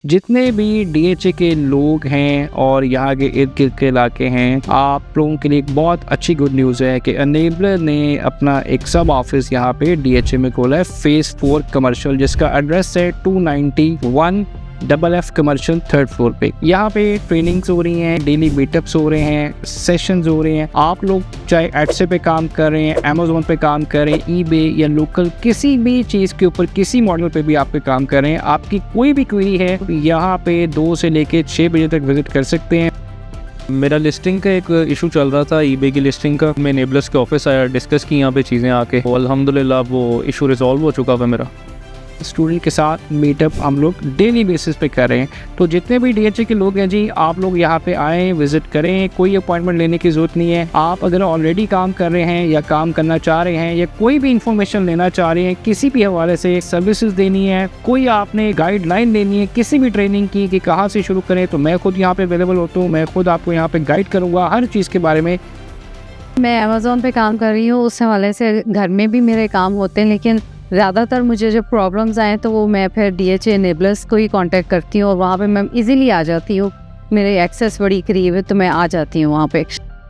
जितने भी डीएचए के लोग हैं और यहाँ के इर्द गिर्द के इलाके हैं, आप लोगों के लिए एक बहुत अच्छी गुड न्यूज़ है कि एनेबलर ने अपना एक सब ऑफिस यहाँ पे डीएचए में खोला है, फेज़ 4 कमर्शियल, जिसका एड्रेस है 291 FF कमर्शियल 3rd फ्लोर पे। यहाँ पे ट्रेनिंग्स हो रही हैं, डेली मीटअप्स हो रहे हैं, सेशंस हो रहे हैं। आप लोग चाहे एडसे पे काम कर रहे हैं, अमेज़ोन पे काम कर रहे हैं, ईबे या लोकल किसी भी चीज़ के ऊपर, किसी मॉडल पे भी आप पे काम कर रहे हैं, आपकी कोई भी क्वेरी है यहाँ पे 2 से लेके 6 बजे तक विजिट कर सकते हैं। मेरा लिस्टिंग का एक इशू चल रहा था, ईबे की लिस्टिंग का। मैं एनेबलर्स के ऑफिस आया, डिस्कस की यहाँ पे चीज़ें आके, और अल्हम्दुलिल्लाह वो इशू रिजॉल्व हो चुका था मेरा। स्टूडेंट के साथ मीटअप हम लोग डेली बेसिस पे कर रहे हैं। तो जितने भी डीएचए के लोग हैं जी, आप लोग यहाँ पे आएँ, विजिट करें, कोई अपॉइंटमेंट लेने की ज़रूरत नहीं है। आप अगर ऑलरेडी काम कर रहे हैं या काम करना चाह रहे हैं या कोई भी इंफॉर्मेशन लेना चाह रहे हैं, किसी भी हवाले से सर्विसेज देनी है, कोई आपने गाइडलाइन लेनी है किसी भी ट्रेनिंग की कि कहाँ से शुरू करें, तो मैं खुद यहाँ पे अवेलेबल होता हूँ। मैं खुद आपको यहाँ पे गाइड करूँगा हर चीज़ के बारे में। मैं अमेज़ोन पे काम कर रही हूँ, उस हवाले से घर में भी मेरे काम होते हैं, लेकिन ज़्यादातर मुझे जब प्रॉब्लम्स आए तो वो मैं फिर डीएचए एनेबलर्स को ही कांटेक्ट करती हूँ और वहाँ पे मैं इजीली आ जाती हूँ। मेरे एक्सेस बड़ी करीब है तो मैं आ जाती हूँ वहाँ पे।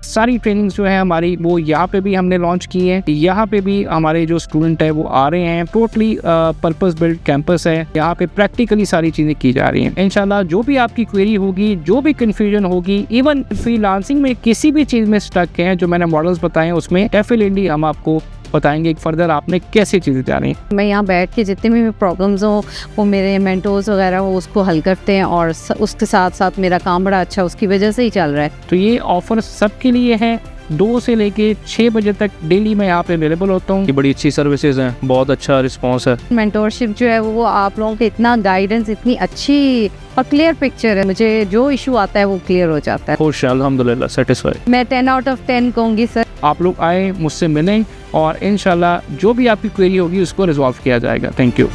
सारी ट्रेनिंग्स जो है हमारी वो यहाँ पे भी हमने लॉन्च की है। यहाँ पे भी हमारे जो स्टूडेंट है वो आ रहे हैं। टोटली पर्पस बिल्ड कैंपस है। यहाँ पे प्रैक्टिकली सारी चीज़ें की जा रही हैं। इंशाल्लाह जो भी आपकी क्वेरी होगी, जो भी कन्फ्यूजन होगी, इवन फ्रीलांसिंग में किसी भी चीज़ में स्टक हैं, जो मैंने मॉडल्स बताए हैं उसमें डेफिनेटली हम आपको बताएंगे फर्दर आपने कैसे चीज़ें जा रही हैं। मैं यहाँ बैठ के जितने भी प्रॉब्लम्स हो वो मेरे मेंटोर्स वगैरह वो उसको हल करते हैं और उसके साथ साथ मेरा काम बड़ा अच्छा उसकी वजह से ही चल रहा है। तो ये ऑफर सबके लिए है। 2 से लेके 6 बजे तक डेली मैं यहाँ पे अवेलेबल होता हूँ। ये बड़ी अच्छी सर्विसेज हैं, बहुत अच्छा रिस्पॉन्स है। मेंटोरशिप जो है वो आप लोगों के इतना गाइडेंस, इतनी अच्छी और क्लियर पिक्चर है, मुझे जो इशू आता है वो क्लियर हो जाता है। खुश है, अल्हम्दुलिल्लाह, सेटिस्फाइड। मैं 10 आउट ऑफ 10 कहूँगी सर। आप लोग आए, मुझसे मिलें और इंशाल्लाह जो भी आपकी क्वेरी होगी उसको रिजॉल्व किया जाएगा। Thank you.